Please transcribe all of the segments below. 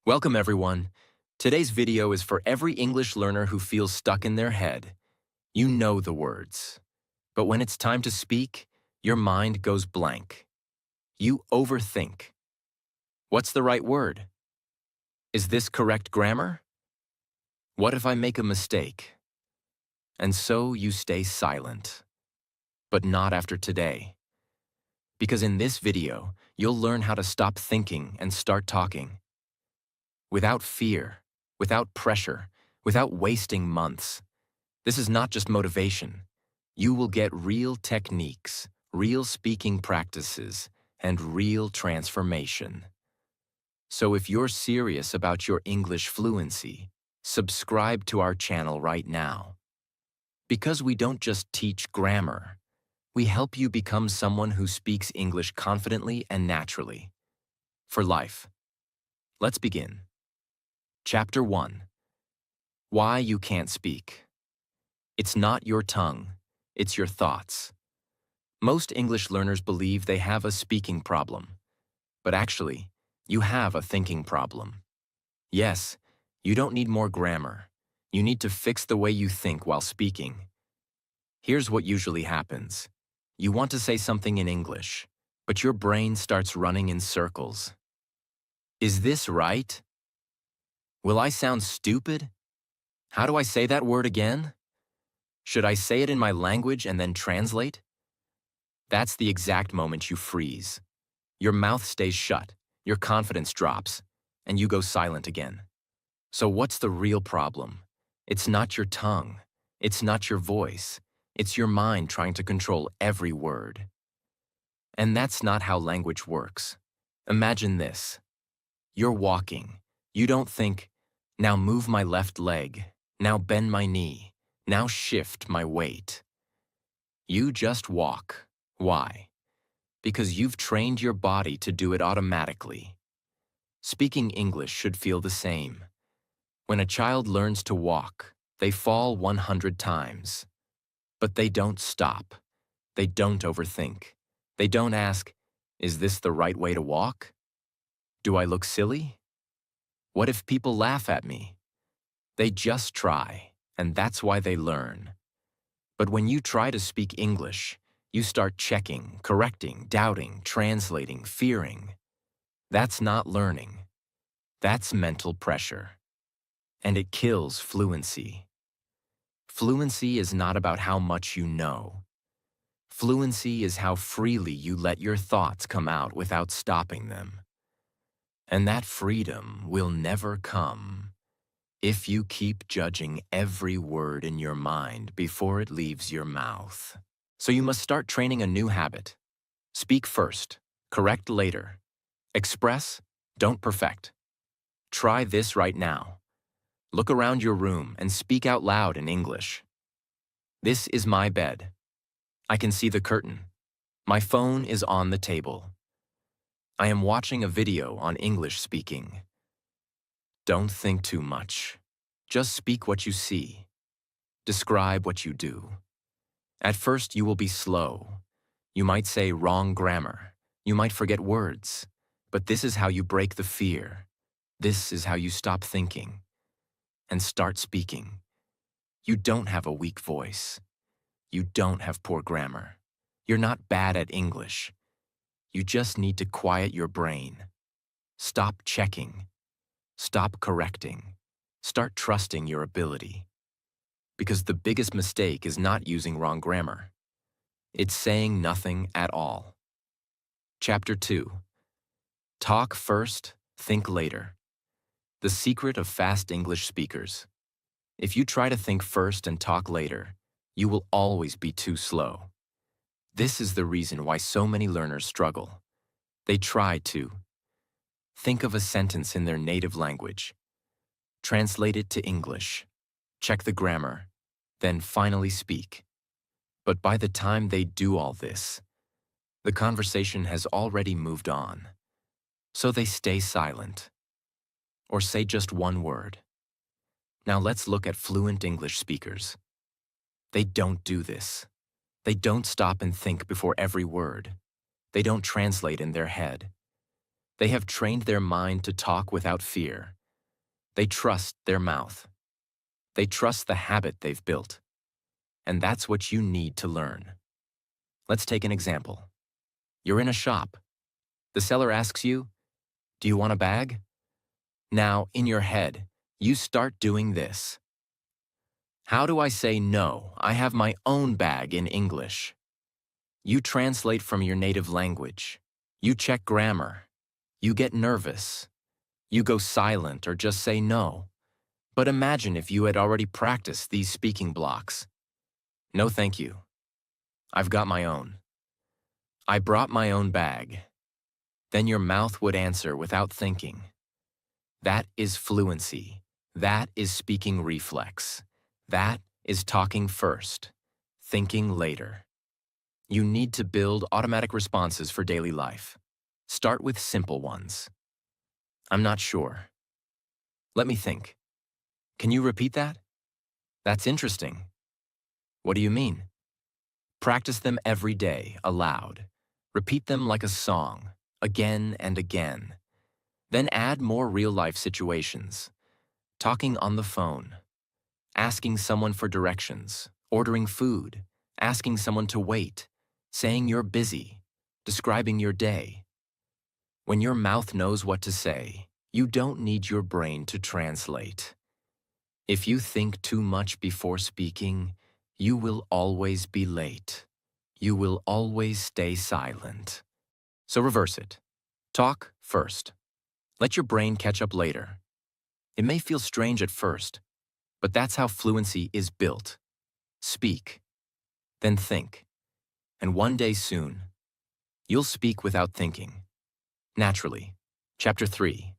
Welcome everyone. Today's video is for every English learner who feels stuck in their head. You know the words, but when it's time to speak, your mind goes blank. You overthink. What's the right word? Is this correct grammar? What if I make a mistake? And so you stay silent. But not after today. Because in this video, you'll learn how to stop thinking and start talking. Without fear, without pressure, without wasting months. This is not just motivation. You will get real techniques, real speaking practices, and real transformation. So if you're serious about your English fluency, subscribe to our channel right now. Because we don't just teach grammar, we help you become someone who speaks English confidently and naturally. For life. Let's begin. Chapter 1. Why you can't speak. It's not your tongue, it's your thoughts. Most English learners believe they have a speaking problem, but actually, you have a thinking problem. Yes, you don't need more grammar. You need to fix the way you think while speaking. Here's what usually happens. You want to say something in English, but your brain starts running in circles. Is this right? Will I sound stupid? How do I say that word again? Should I say it in my language and then translate? That's the exact moment you freeze. Your mouth stays shut, your confidence drops, and you go silent again. So what's the real problem? It's not your tongue. It's not your voice. It's your mind trying to control every word. And that's not how language works. Imagine this. You're walking. You don't think, now move my left leg, now bend my knee, now shift my weight. You just walk. Why? Because you've trained your body to do it automatically. Speaking English should feel the same. When a child learns to walk, they fall 100 times. But they don't stop. They don't overthink. They don't ask, is this the right way to walk? Do I look silly? What if people laugh at me? They just try, and that's why they learn. But when you try to speak English, you start checking, correcting, doubting, translating, fearing. That's not learning. That's mental pressure. And it kills fluency. Fluency is not about how much you know. Fluency is how freely you let your thoughts come out without stopping them. And that freedom will never come if you keep judging every word in your mind before it leaves your mouth. So you must start training a new habit. Speak first, correct later. Express, don't perfect. Try this right now. Look around your room and speak out loud in English. This is my bed. I can see the curtain. My phone is on the table. I am watching a video on English speaking. Don't think too much. Just speak what you see. Describe what you do. At first, you will be slow. You might say wrong grammar. You might forget words. But this is how you break the fear. This is how you stop thinking and start speaking. You don't have a weak voice. You don't have poor grammar. You're not bad at English. You just need to quiet your brain. Stop checking. Stop correcting. Start trusting your ability. Because the biggest mistake is not using wrong grammar. It's saying nothing at all. Chapter 2. Talk first, think later. The secret of fast English speakers. If you try to think first and talk later, you will always be too slow. This is the reason why so many learners struggle. They try to think of a sentence in their native language, translate it to English, check the grammar, then finally speak. But by the time they do all this, the conversation has already moved on. So they stay silent, or say just one word. Now let's look at fluent English speakers. They don't do this. They don't stop and think before every word. They don't translate in their head. They have trained their mind to talk without fear. They trust their mouth. They trust the habit they've built. And that's what you need to learn. Let's take an example. You're in a shop. The seller asks you, "Do you want a bag?" Now, in your head, you start doing this. How do I say no? I have my own bag in English. You translate from your native language. You check grammar. You get nervous. You go silent or just say no. But imagine if you had already practiced these speaking blocks. No, thank you. I've got my own. I brought my own bag. Then your mouth would answer without thinking. That is fluency. That is speaking reflex. That is talking first, thinking later. You need to build automatic responses for daily life. Start with simple ones. I'm not sure. Let me think. Can you repeat that? That's interesting. What do you mean? Practice them every day, aloud. Repeat them like a song, again and again. Then add more real-life situations. Talking on the phone. Asking someone for directions. Ordering food. Asking someone to wait. Saying you're busy. Describing your day. When your mouth knows what to say, you don't need your brain to translate. If you think too much before speaking, you will always be late. You will always stay silent. So reverse it. Talk first. Let your brain catch up later. It may feel strange at first, but that's how fluency is built. Speak, then think. And one day soon, you'll speak without thinking. Naturally. Chapter 3.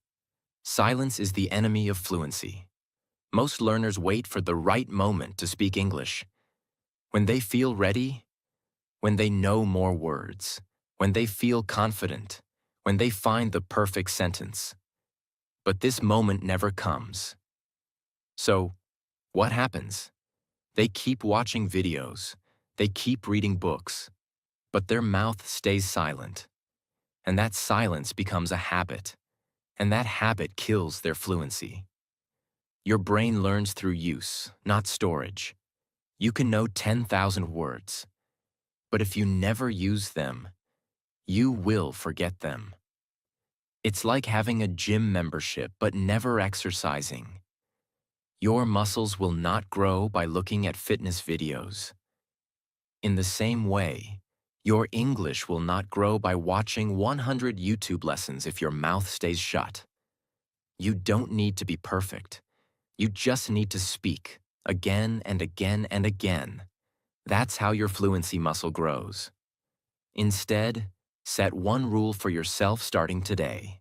Silence is the enemy of fluency. Most learners wait for the right moment to speak English. When they feel ready, when they know more words, when they feel confident, when they find the perfect sentence. But this moment never comes. So, what happens? They keep watching videos, they keep reading books, but their mouth stays silent. And that silence becomes a habit, and that habit kills their fluency. Your brain learns through use, not storage. You can know 10,000 words, but if you never use them, you will forget them. It's like having a gym membership but never exercising. Your muscles will not grow by looking at fitness videos. In the same way, your English will not grow by watching 100 YouTube lessons if your mouth stays shut. You don't need to be perfect. You just need to speak, again and again and again. That's how your fluency muscle grows. Instead, set one rule for yourself starting today.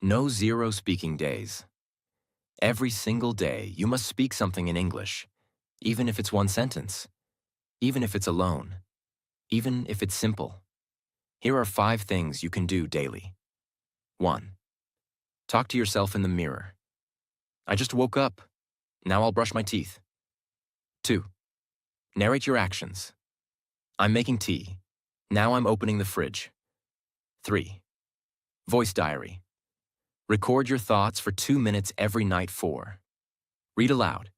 No 0 speaking days. Every single day, you must speak something in English, even if it's one sentence, even if it's alone, even if it's simple. Here are 5 things you can do daily. 1. Talk to yourself in the mirror. I just woke up. Now I'll brush my teeth. 2. Narrate your actions. I'm making tea. Now I'm opening the fridge. 3. Voice diary. Record your thoughts for 2 minutes every night. 4. Read aloud.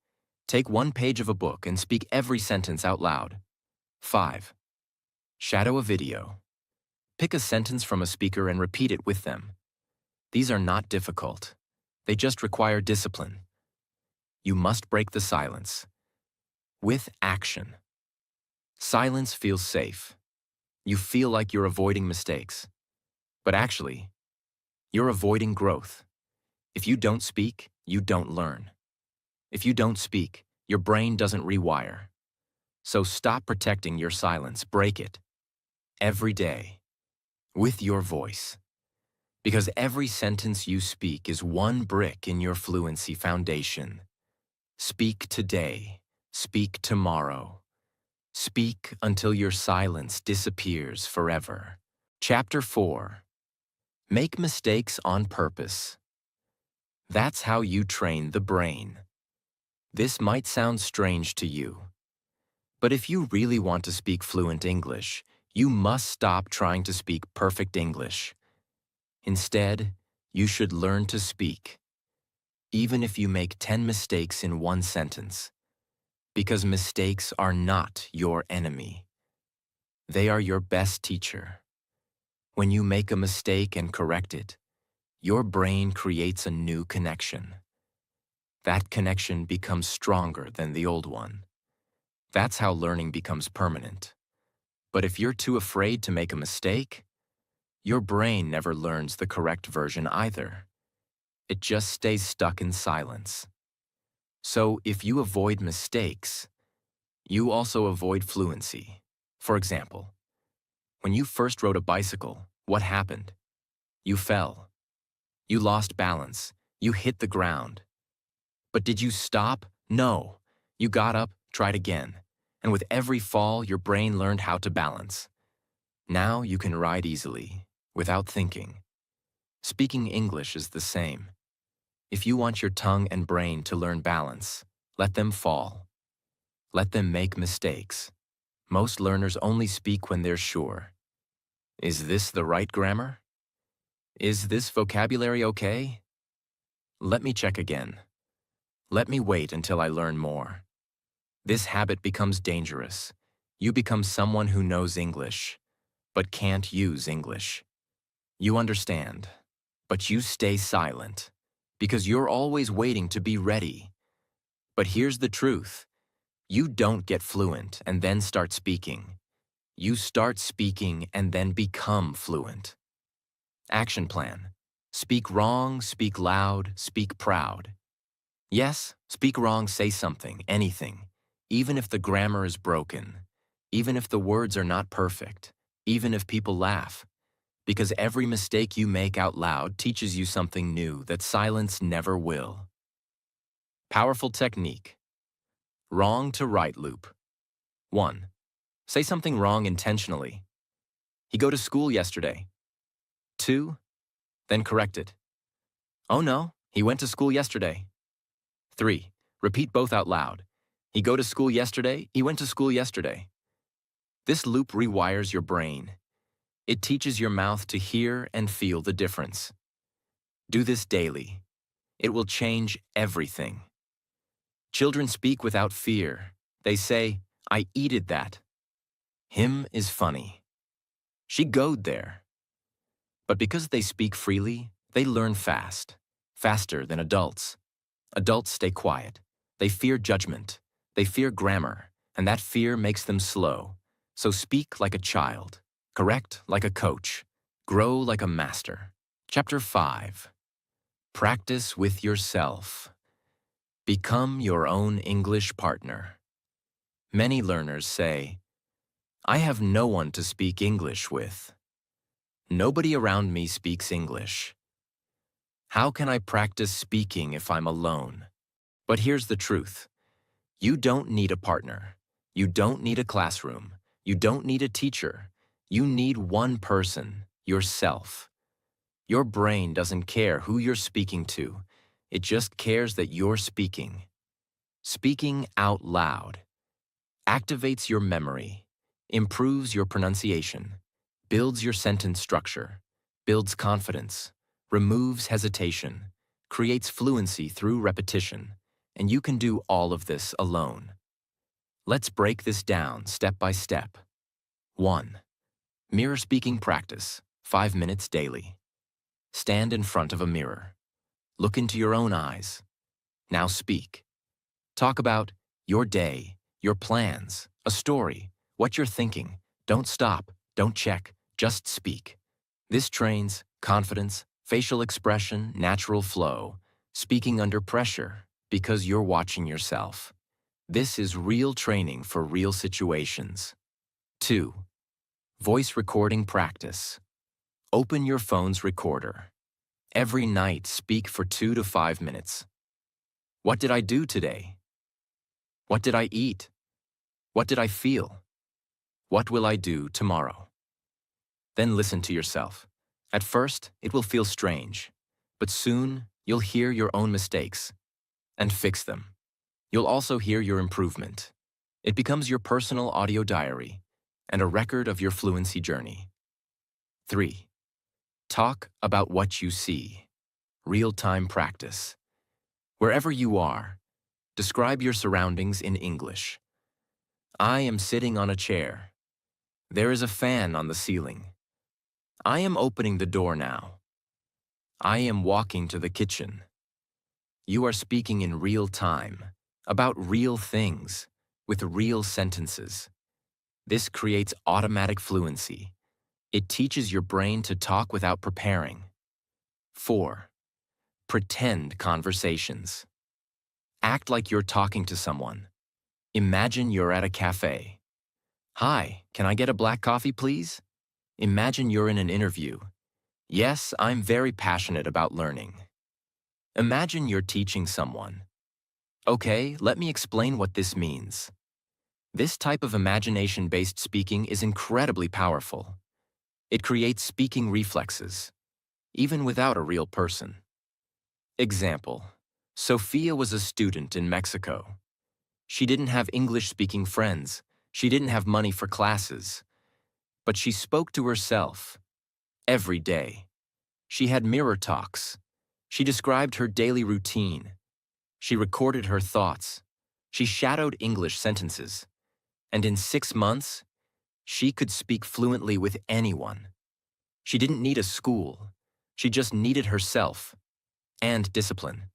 Take 1 page of a book and speak every sentence out loud. 5. Shadow a video. Pick a sentence from a speaker and repeat it with them. These are not difficult. They just require discipline. You must break the silence. With action. Silence feels safe. You feel like you're avoiding mistakes. But actually, you're avoiding growth. If you don't speak, you don't learn. If you don't speak, your brain doesn't rewire. So stop protecting your silence, break it. Every day. With your voice. Because every sentence you speak is one brick in your fluency foundation. Speak today. Speak tomorrow. Speak until your silence disappears forever. Chapter 4. Make mistakes on purpose. That's how you train the brain. This might sound strange to you, but if you really want to speak fluent English, you must stop trying to speak perfect English. Instead, you should learn to speak, even if you make 10 mistakes in one sentence, because mistakes are not your enemy. They are your best teacher. When you make a mistake and correct it, your brain creates a new connection. That connection becomes stronger than the old one. That's how learning becomes permanent. But if you're too afraid to make a mistake, your brain never learns the correct version either. It just stays stuck in silence. So if you avoid mistakes, you also avoid fluency. For example, when you first rode a bicycle, what happened? You fell. You lost balance. You hit the ground. But did you stop? No. You got up, tried again. And with every fall, your brain learned how to balance. Now you can ride easily, without thinking. Speaking English is the same. If you want your tongue and brain to learn balance, let them fall. Let them make mistakes. Most learners only speak when they're sure. Is this the right grammar? Is this vocabulary okay? Let me check again. Let me wait until I learn more. This habit becomes dangerous. You become someone who knows English, but can't use English. You understand, but you stay silent, because you're always waiting to be ready. But here's the truth. You don't get fluent and then start speaking. You start speaking and then become fluent. Action plan. Speak wrong, speak loud, speak proud. Yes, speak wrong, say something, anything. Even if the grammar is broken, even if the words are not perfect, even if people laugh. Because every mistake you make out loud teaches you something new that silence never will. Powerful technique. Wrong to right loop. 1. Say something wrong intentionally. He go to school yesterday. 2. Then correct it. Oh no, he went to school yesterday. 3. Repeat both out loud. He go to school yesterday, he went to school yesterday. This loop rewires your brain. It teaches your mouth to hear and feel the difference. Do this daily. It will change everything. Children speak without fear. They say, I eated that. Him is funny. She goed there. But because they speak freely, they learn fast, faster than adults. Adults stay quiet. They fear judgment. They fear grammar, and that fear makes them slow. So speak like a child, correct like a coach, grow like a master. Chapter 5. Practice with yourself. Become your own English partner. Many learners say, I have no one to speak English with. Nobody around me speaks English. How can I practice speaking if I'm alone? But here's the truth. You don't need a partner. You don't need a classroom. You don't need a teacher. You need one person, yourself. Your brain doesn't care who you're speaking to. It just cares that you're speaking. Speaking out loud activates your memory, improves your pronunciation, builds your sentence structure, builds confidence, removes hesitation, creates fluency through repetition, and you can do all of this alone. Let's break this down step by step. 1. Mirror speaking practice, 5 minutes daily. Stand in front of a mirror. Look into your own eyes. Now speak. Talk about your day, your plans, a story, what you're thinking. Don't stop, don't check, just speak. This trains confidence, facial expression, natural flow, speaking under pressure because you're watching yourself. This is real training for real situations. 2. Voice recording practice. Open your phone's recorder. Every night, speak for 2 to 5 minutes. What did I do today? What did I eat? What did I feel? What will I do tomorrow? Then listen to yourself. At first, it will feel strange, but soon you'll hear your own mistakes and fix them. You'll also hear your improvement. It becomes your personal audio diary and a record of your fluency journey. 3. Talk about what you see. Real-time practice. Wherever you are, describe your surroundings in English. I am sitting on a chair. There is a fan on the ceiling. I am opening the door now. I am walking to the kitchen. You are speaking in real time, about real things, with real sentences. This creates automatic fluency. It teaches your brain to talk without preparing. 4. Pretend conversations. Act like you're talking to someone. Imagine you're at a cafe. Hi, can I get a black coffee, please? Imagine you're in an interview. Yes, I'm very passionate about learning. Imagine you're teaching someone. Okay, let me explain what this means. This type of imagination-based speaking is incredibly powerful. It creates speaking reflexes, even without a real person. Example: Sophia was a student in Mexico. She didn't have English-speaking friends. She didn't have money for classes. But she spoke to herself every day. She had mirror talks. She described her daily routine. She recorded her thoughts. She shadowed English sentences. And in 6 months, she could speak fluently with anyone. She didn't need a school. She just needed herself and discipline.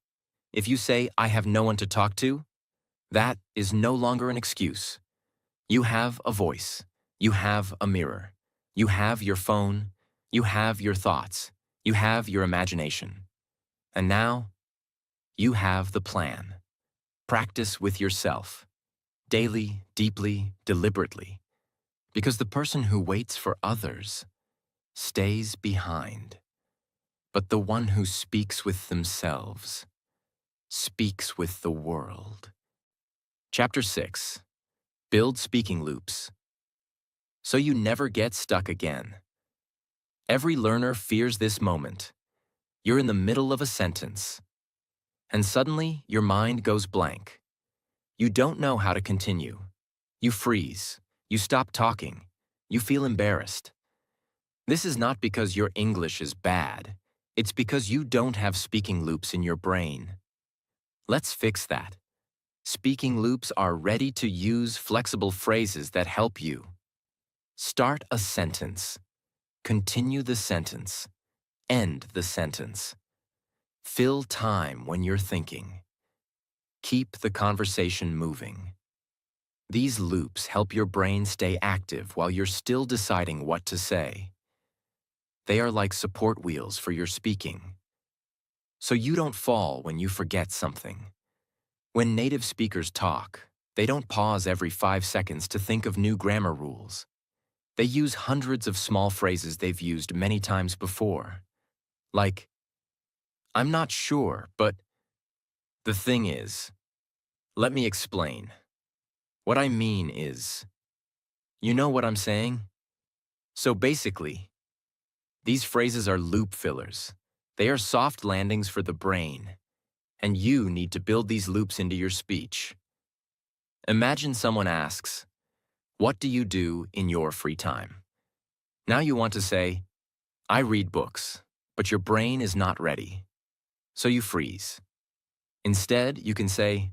If you say, I have no one to talk to, that is no longer an excuse. You have a voice. You have a mirror. You have your phone. You have your thoughts. You have your imagination. And now, you have the plan. Practice with yourself. Daily, deeply, deliberately. Because the person who waits for others stays behind. But the one who speaks with themselves speaks with the world. Chapter 6. Build speaking loops. So you never get stuck again. Every learner fears this moment. You're in the middle of a sentence, and suddenly your mind goes blank. You don't know how to continue. You freeze. You stop talking. You feel embarrassed. This is not because your English is bad. It's because you don't have speaking loops in your brain. Let's fix that. Speaking loops are ready-to-use flexible phrases that help you. Start a sentence. Continue the sentence. End the sentence. Fill time when you're thinking. Keep the conversation moving. These loops help your brain stay active while you're still deciding what to say. They are like support wheels for your speaking. So you don't fall when you forget something. When native speakers talk, they don't pause every 5 seconds to think of new grammar rules. They use hundreds of small phrases they've used many times before. Like, I'm not sure, but the thing is, let me explain. What I mean is, you know what I'm saying? So basically, these phrases are loop fillers. They are soft landings for the brain, and you need to build these loops into your speech. Imagine someone asks, what do you do in your free time? Now you want to say, I read books, but your brain is not ready. So you freeze. Instead, you can say,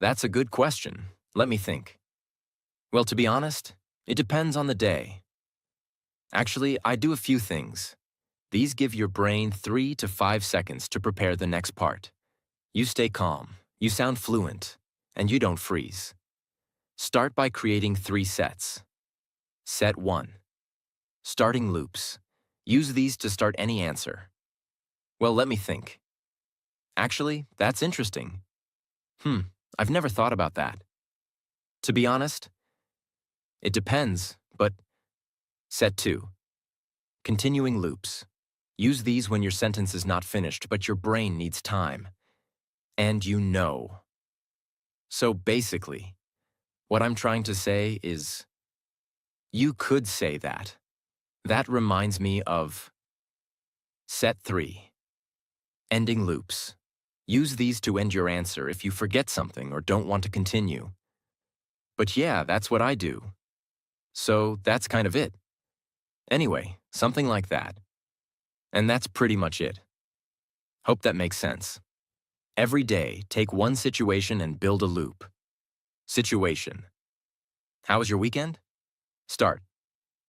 that's a good question. Let me think. Well, to be honest, it depends on the day. Actually, I do a few things. These give your brain 3 to 5 seconds to prepare the next part. You stay calm, you sound fluent, and you don't freeze. Start by creating 3 sets. Set 1. Starting loops. Use these to start any answer. Well, let me think. Actually, that's interesting. I've never thought about that. To be honest, it depends, but set 2. Continuing loops. Use these when your sentence is not finished, but your brain needs time. And you know. So basically, what I'm trying to say is, you could say that. That reminds me of set 3. Ending loops. Use these to end your answer if you forget something or don't want to continue. But yeah, that's what I do. So that's kind of it. Anyway, something like that. And that's pretty much it. Hope that makes sense. Every day, take one situation and build a loop. Situation. How was your weekend? Start.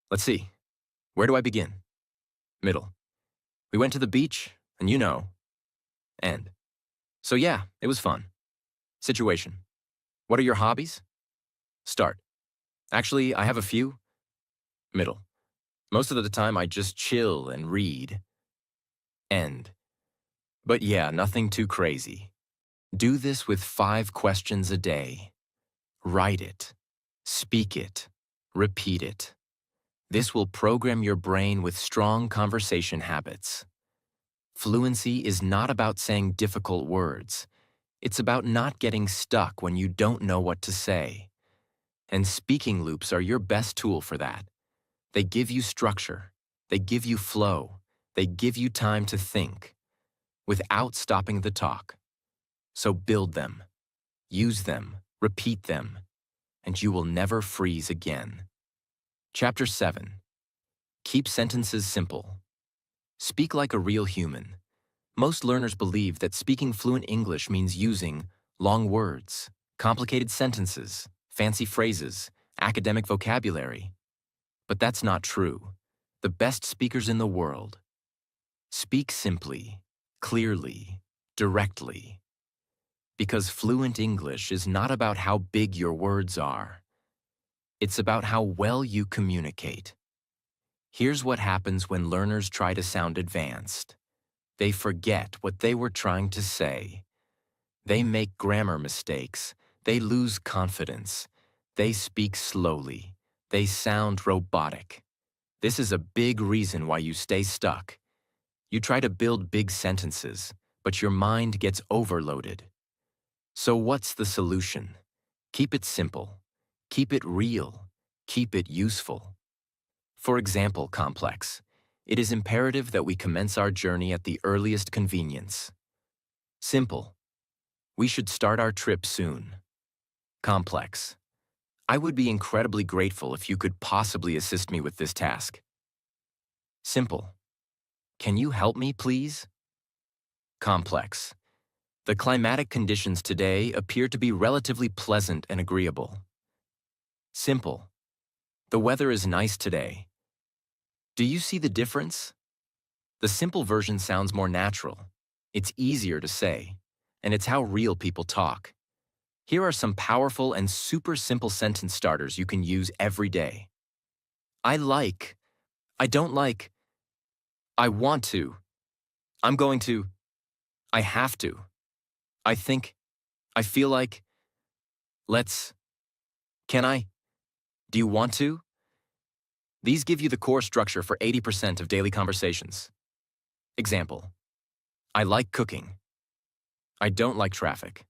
Let's see. Where do I begin? Middle. We went to the beach, and you know. End. So yeah, it was fun. Situation. What are your hobbies? Start. Actually, I have a few. Middle. Most of the time I just chill and read. End. But yeah, nothing too crazy. Do this with 5 questions a day. Write it. Speak it. Repeat it. This will program your brain with strong conversation habits. Fluency is not about saying difficult words. It's about not getting stuck when you don't know what to say. And speaking loops are your best tool for that. They give you structure. They give you flow. They give you time to think without stopping the talk. So build them, use them, repeat them, and you will never freeze again. Chapter 7. Keep sentences simple. Speak like a real human. Most learners believe that speaking fluent English means using long words, complicated sentences, fancy phrases, academic vocabulary. But that's not true. The best speakers in the world speak simply, clearly, directly. Because fluent English is not about how big your words are. It's about how well you communicate. Here's what happens when learners try to sound advanced. They forget what they were trying to say. They make grammar mistakes. They lose confidence. They speak slowly. They sound robotic. This is a big reason why you stay stuck. You try to build big sentences, but your mind gets overloaded. So what's the solution? Keep it simple. Keep it real. Keep it useful. For example, complex. It is imperative that we commence our journey at the earliest convenience. Simple. We should start our trip soon. Complex. I would be incredibly grateful if you could possibly assist me with this task. Simple. Can you help me, please? Complex. The climatic conditions today appear to be relatively pleasant and agreeable. Simple. The weather is nice today. Do you see the difference? The simple version sounds more natural. It's easier to say, and it's how real people talk. Here are some powerful and super simple sentence starters you can use every day. I like. I don't like. I want to. I'm going to. I have to. I think. I feel like. Let's. Can I? Do you want to? These give you the core structure for 80% of daily conversations. Example. I like cooking. I don't like traffic.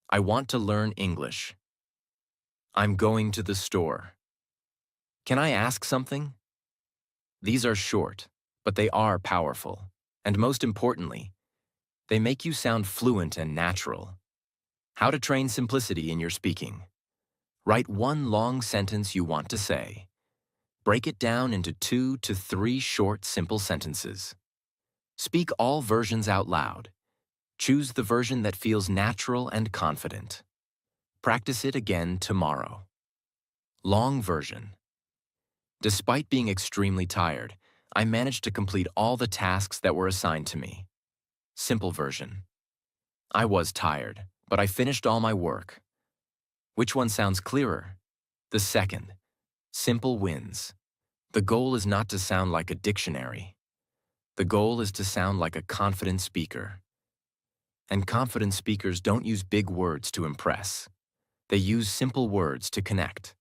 I want to learn English. I'm going to the store. Can I ask something? These are short, but they are powerful. And most importantly, they make you sound fluent and natural. How to train simplicity in your speaking. Write one long sentence you want to say. Break it down into 2 to 3 short, simple sentences. Speak all versions out loud. Choose the version that feels natural and confident. Practice it again tomorrow. Long version. Despite being extremely tired, I managed to complete all the tasks that were assigned to me. Simple version. I was tired, but I finished all my work. Which one sounds clearer? The second. Simple wins. The goal is not to sound like a dictionary. The goal is to sound like a confident speaker. And confident speakers don't use big words to impress. They use simple words to connect.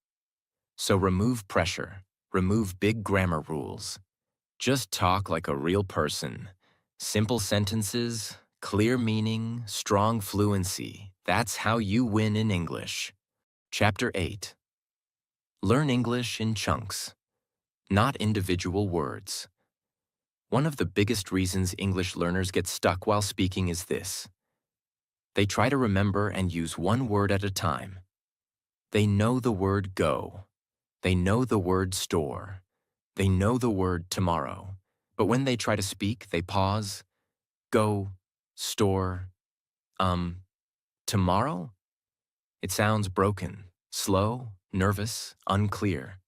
So remove pressure. Remove big grammar rules. Just talk like a real person. Simple sentences, clear meaning, strong fluency. That's how you win in English. Chapter 8. Learn English in chunks, not individual words. One of the biggest reasons English learners get stuck while speaking is this. They try to remember and use one word at a time. They know the word go. They know the word store. They know the word tomorrow. But when they try to speak, they pause, go, store, um, tomorrow? It sounds broken, slow, nervous, unclear.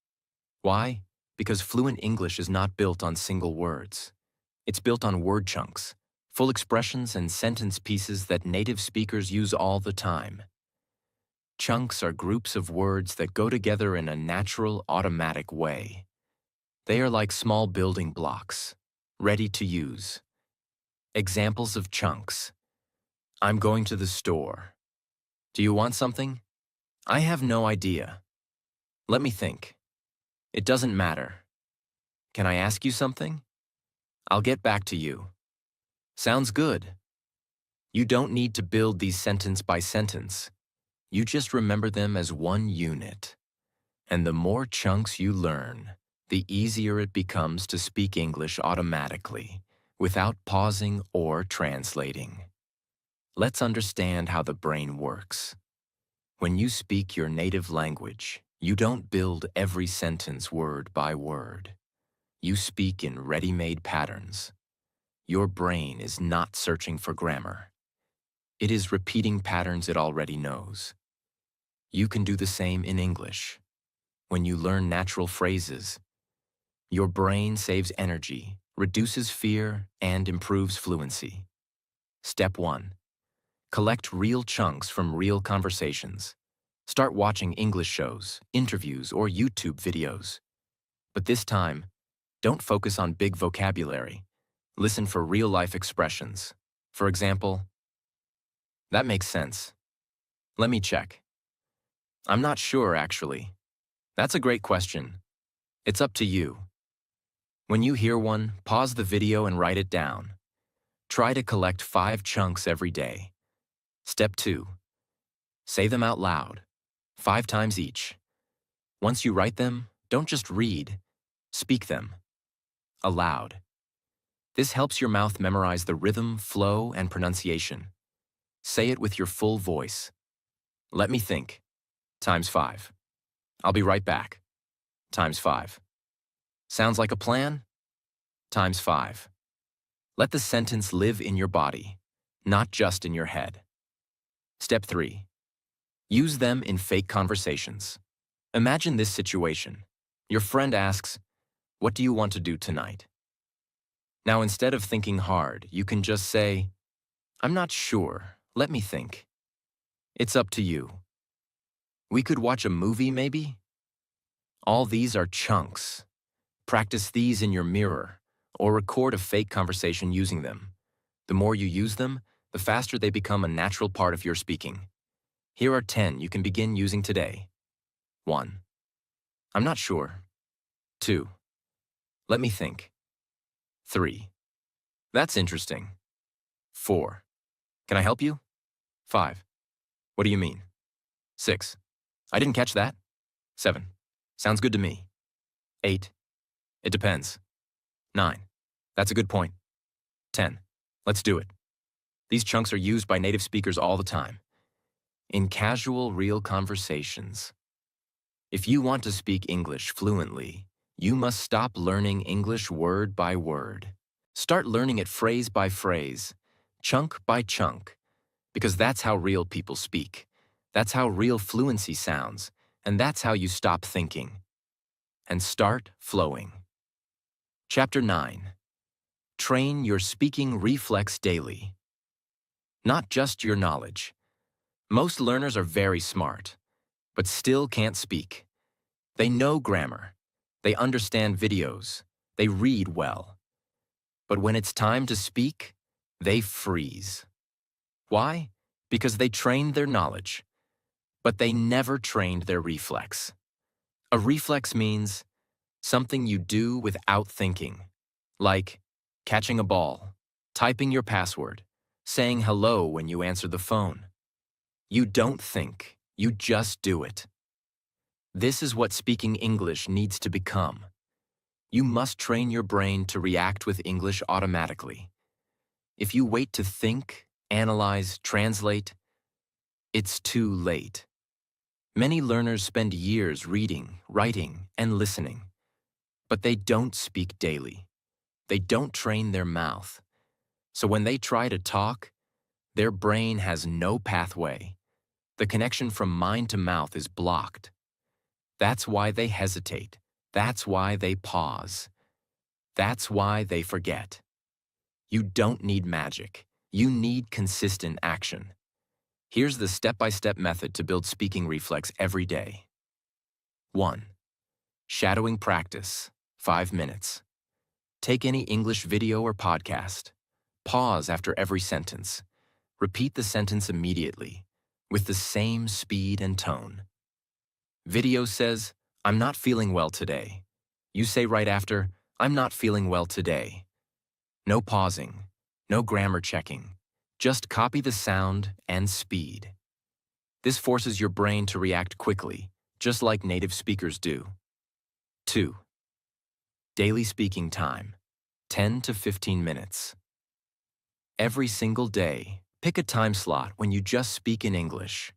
Why? Because fluent English is not built on single words. It's built on word chunks, full expressions and sentence pieces that native speakers use all the time. Chunks are groups of words that go together in a natural, automatic way. They are like small building blocks, ready to use. Examples of chunks. I'm going to the store. Do you want something? I have no idea. Let me think. It doesn't matter. Can I ask you something? I'll get back to you. Sounds good. You don't need to build these sentence by sentence. You just remember them as one unit. And the more chunks you learn, the easier it becomes to speak English automatically, without pausing or translating. Let's understand how the brain works. When you speak your native language, you don't build every sentence word by word. You speak in ready-made patterns. Your brain is not searching for grammar. It is repeating patterns it already knows. You can do the same in English. When you learn natural phrases, your brain saves energy, reduces fear, and improves fluency. Step 1. Collect real chunks from real conversations. Start watching English shows, interviews, or YouTube videos. But this time, don't focus on big vocabulary. Listen for real-life expressions. For example, that makes sense. Let me check. I'm not sure, actually. That's a great question. It's up to you. When you hear one, pause the video and write it down. Try to collect 5 chunks every day. Step 2. Say them out loud, 5 times each. Once you write them, don't just read, speak them. Aloud. This helps your mouth memorize the rhythm, flow, and pronunciation. Say it with your full voice. Let me think. Times 5. I'll be right back. Times 5. Sounds like a plan? Times 5. Let the sentence live in your body, not just in your head. Step 3. Use them in fake conversations. Imagine this situation. Your friend asks, "What do you want to do tonight?" Now, instead of thinking hard, you can just say, "I'm not sure. Let me think." It's up to you. We could watch a movie, maybe? All these are chunks. Practice these in your mirror, or record a fake conversation using them. The more you use them, the faster they become a natural part of your speaking. Here are 10 you can begin using today. 1. I'm not sure. 2. Let me think. 3. That's interesting. 4. Can I help you? 5. What do you mean? 6. I didn't catch that. 7. Sounds good to me. 8. It depends. 9. That's a good point. 10. Let's do it. These chunks are used by native speakers all the time. In casual, real conversations. If you want to speak English fluently, you must stop learning English word by word. Start learning it phrase by phrase, chunk by chunk, because that's how real people speak. That's how real fluency sounds, and that's how you stop thinking. And start flowing. Chapter 9. Train your speaking reflex daily. Not just your knowledge. Most learners are very smart, but still can't speak. They know grammar. They understand videos. They read well. But when it's time to speak, they freeze. Why? Because they trained their knowledge, but they never trained their reflex. A reflex means something you do without thinking, like catching a ball, typing your password, saying hello when you answer the phone. You don't think, you just do it. This is what speaking English needs to become. You must train your brain to react with English automatically. If you wait to think, analyze, translate, it's too late. Many learners spend years reading, writing, and listening, but they don't speak daily. They don't train their mouth. So when they try to talk, their brain has no pathway. The connection from mind to mouth is blocked. That's why they hesitate. That's why they pause. That's why they forget. You don't need magic. You need consistent action. Here's the step-by-step method to build speaking reflex every day. 1. Shadowing practice, 5 minutes. Take any English video or podcast. Pause after every sentence. Repeat the sentence immediately, with the same speed and tone. Video says, "I'm not feeling well today." You say right after, "I'm not feeling well today." No pausing, no grammar checking. Just copy the sound and speed. This forces your brain to react quickly, just like native speakers do. 2. Daily speaking time, 10 to 15 minutes. Every single day, pick a time slot when you just speak in English.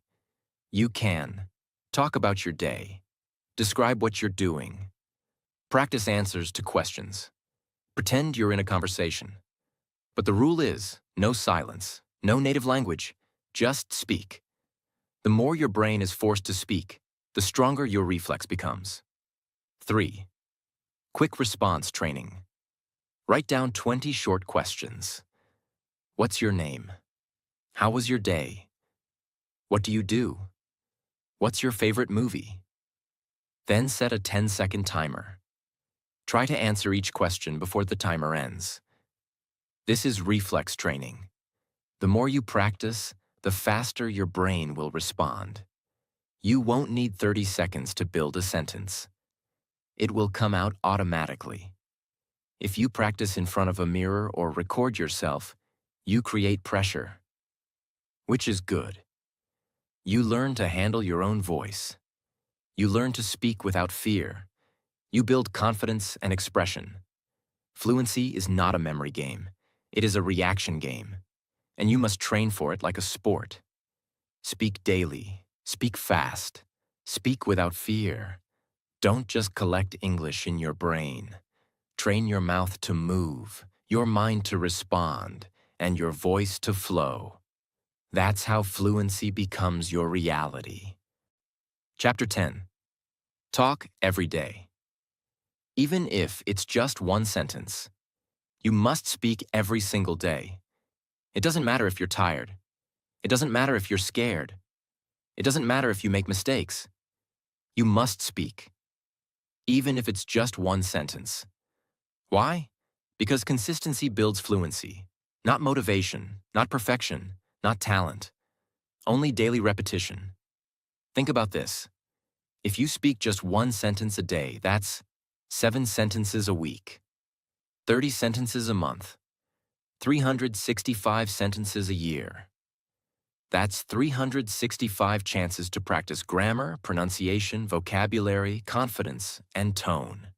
You can talk about your day, describe what you're doing, practice answers to questions, pretend you're in a conversation. But the rule is, no silence, no native language, just speak. The more your brain is forced to speak, the stronger your reflex becomes. 3. Quick response training. Write down 20 short questions. What's your name? How was your day? What do you do? What's your favorite movie? Then set a 10-second timer. Try to answer each question before the timer ends. This is reflex training. The more you practice, the faster your brain will respond. You won't need 30 seconds to build a sentence. It will come out automatically. If you practice in front of a mirror or record yourself, you create pressure, which is good. You learn to handle your own voice. You learn to speak without fear. You build confidence and expression. Fluency is not a memory game. It is a reaction game, and you must train for it like a sport. Speak daily. Speak fast. Speak without fear. Don't just collect English in your brain. Train your mouth to move, your mind to respond, and your voice to flow. That's how fluency becomes your reality. Chapter 10. Talk every day. Even if it's just one sentence, you must speak every single day. It doesn't matter if you're tired. It doesn't matter if you're scared. It doesn't matter if you make mistakes. You must speak, even if it's just one sentence. Why? Because consistency builds fluency, not motivation, not perfection, not talent, only daily repetition. Think about this. If you speak just one sentence a day, that's 7 sentences a week, 30 sentences a month, 365 sentences a year. That's 365 chances to practice grammar, pronunciation, vocabulary, confidence, and tone.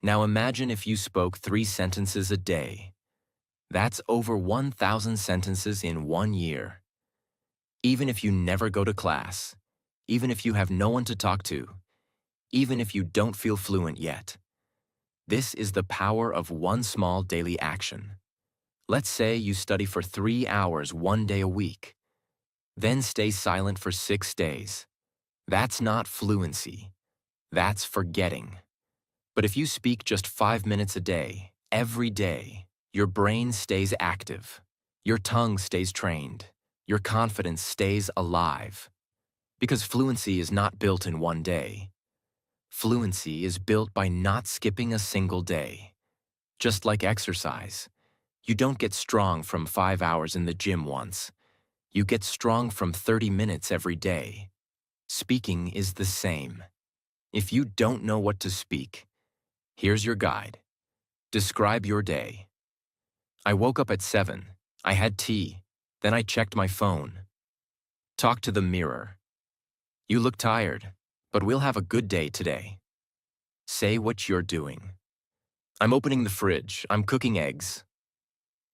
Now imagine if you spoke 3 sentences a day. That's over 1,000 sentences in 1 year. Even if you never go to class, even if you have no one to talk to, even if you don't feel fluent yet. This is the power of one small daily action. Let's say you study for 3 hours 1 day a week. Then stay silent for 6 days. That's not fluency. That's forgetting. But if you speak just 5 minutes a day, every day, your brain stays active. Your tongue stays trained. Your confidence stays alive. Because fluency is not built in 1 day. Fluency is built by not skipping a single day. Just like exercise, you don't get strong from 5 hours in the gym once. You get strong from 30 minutes every day. Speaking is the same. If you don't know what to speak, here's your guide. Describe your day. I woke up at 7. I had tea. Then I checked my phone. Talk to the mirror. You look tired, but we'll have a good day today. Say what you're doing. I'm opening the fridge. I'm cooking eggs.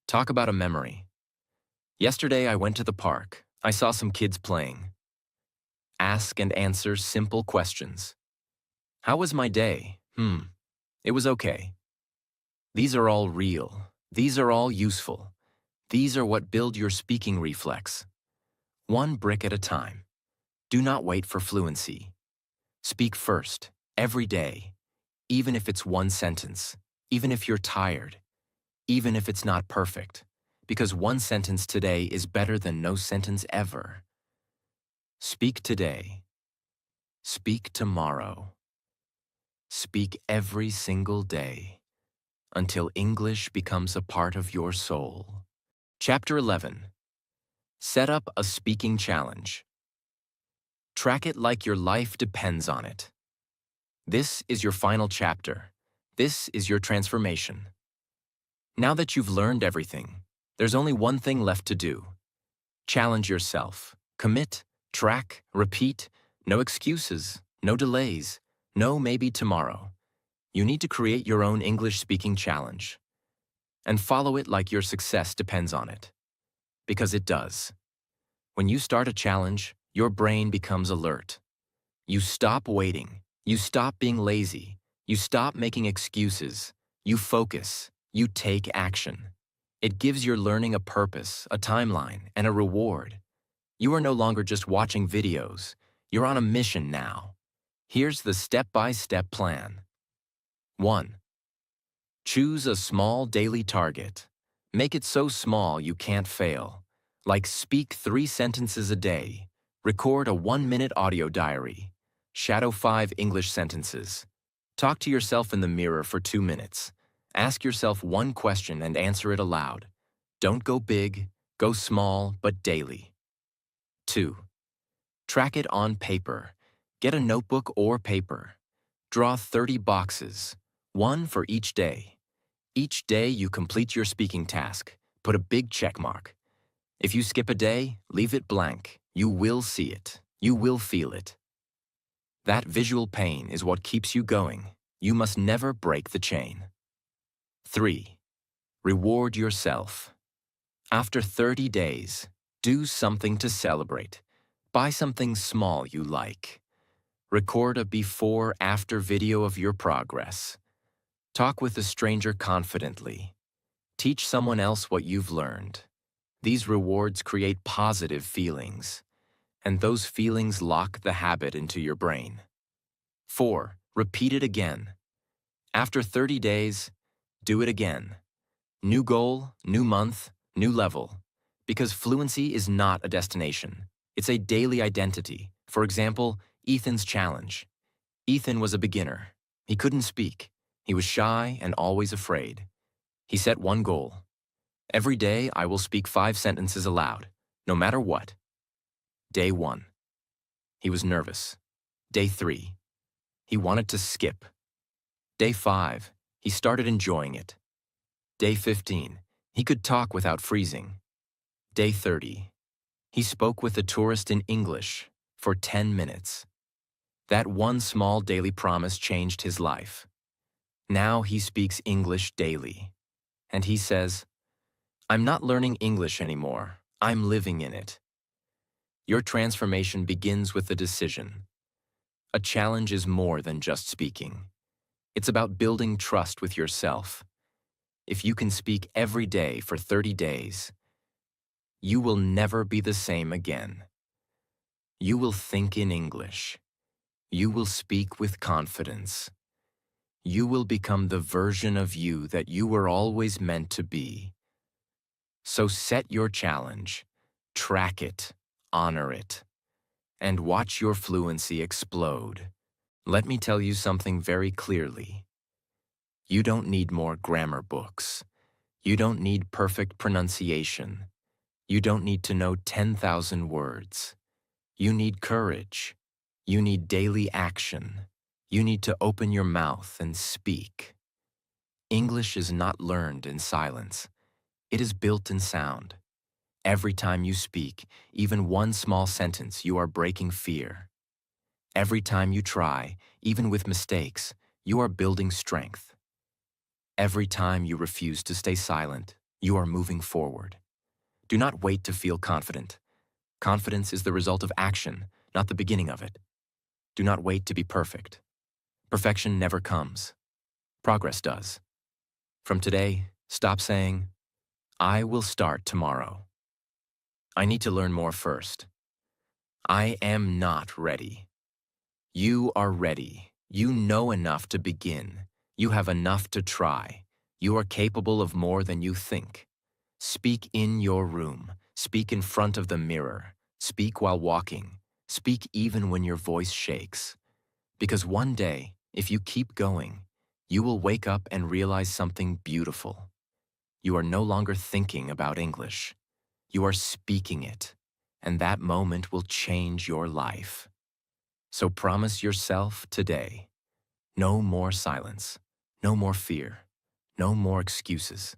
Talk about a memory. Yesterday I went to the park. I saw some kids playing. Ask and answer simple questions. How was my day? It was okay. These are all real. These are all useful. These are what build your speaking reflex. One brick at a time. Do not wait for fluency. Speak first, every day, even if it's one sentence, even if you're tired, even if it's not perfect, because one sentence today is better than no sentence ever. Speak today. Speak tomorrow. Speak every single day until English becomes a part of your soul. Chapter 11. Set up a speaking challenge. Track it like your life depends on it. This is your final chapter. This is your transformation. Now that you've learned everything, there's only one thing left to do. Challenge yourself. Commit, track, repeat. No excuses, no delays, no maybe tomorrow. You need to create your own English speaking challenge. And follow it like your success depends on it. Because it does. When you start a challenge, your brain becomes alert. You stop waiting. You stop being lazy. You stop making excuses. You focus. You take action. It gives your learning a purpose, a timeline, and a reward. You are no longer just watching videos. You're on a mission now. Here's the step-by-step plan. 1. Choose a small daily target. Make it so small you can't fail. Like speak 3 sentences a day. Record a 1-minute audio diary. Shadow 5 English sentences. Talk to yourself in the mirror for 2 minutes. Ask yourself one question and answer it aloud. Don't go big, go small, but daily. 2. Track it on paper. Get a notebook or paper. Draw 30 boxes, 1 for each day. Each day you complete your speaking task. Put a big check mark. If you skip a day, leave it blank. You will see it. You will feel it. That visual pain is what keeps you going. You must never break the chain. 3. Reward yourself. After 30 days, do something to celebrate. Buy something small you like. Record a before-after video of your progress. Talk with a stranger confidently. Teach someone else what you've learned. These rewards create positive feelings, and those feelings lock the habit into your brain. 4. Repeat it again. After 30 days, do it again. New goal, new month, new level. Because fluency is not a destination. It's a daily identity. For example, Ethan's challenge. Ethan was a beginner. He couldn't speak. He was shy and always afraid. He set one goal. Every day I will speak 5 sentences aloud, no matter what. Day 1. He was nervous. Day 3. He wanted to skip. Day 5. He started enjoying it. Day 15. He could talk without freezing. Day 30. He spoke with a tourist in English for 10 minutes. That one small daily promise changed his life. Now he speaks English daily. And he says, "I'm not learning English anymore. I'm living in it." Your transformation begins with a decision. A challenge is more than just speaking. It's about building trust with yourself. If you can speak every day for 30 days, you will never be the same again. You will think in English. You will speak with confidence. You will become the version of you that you were always meant to be. So set your challenge, track it, honor it, and watch your fluency explode. Let me tell you something very clearly. You don't need more grammar books. You don't need perfect pronunciation. You don't need to know 10,000 words. You need courage. You need daily action. You need to open your mouth and speak. English is not learned in silence. It is built in sound. Every time you speak, even one small sentence, you are breaking fear. Every time you try, even with mistakes, you are building strength. Every time you refuse to stay silent, you are moving forward. Do not wait to feel confident. Confidence is the result of action, not the beginning of it. Do not wait to be perfect. Perfection never comes. Progress does. From today, stop saying, I will start tomorrow. I need to learn more first. I am not ready. You are ready. You know enough to begin. You have enough to try. You are capable of more than you think. Speak in your room. Speak in front of the mirror. Speak while walking. Speak even when your voice shakes. Because one day, if you keep going, you will wake up and realize something beautiful. You are no longer thinking about English. You are speaking it, and that moment will change your life. So promise yourself today, no more silence, no more fear, no more excuses.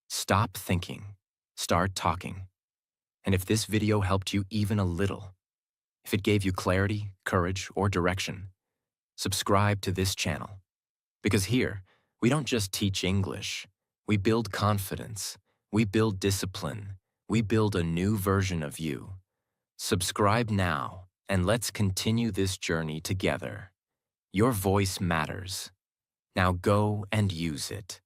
Stop thinking, start talking. And if this video helped you even a little, if it gave you clarity, courage, or direction, subscribe to this channel. Because here, we don't just teach English, we build confidence, we build discipline, we build a new version of you. Subscribe now, and let's continue this journey together. Your voice matters. Now go and use it.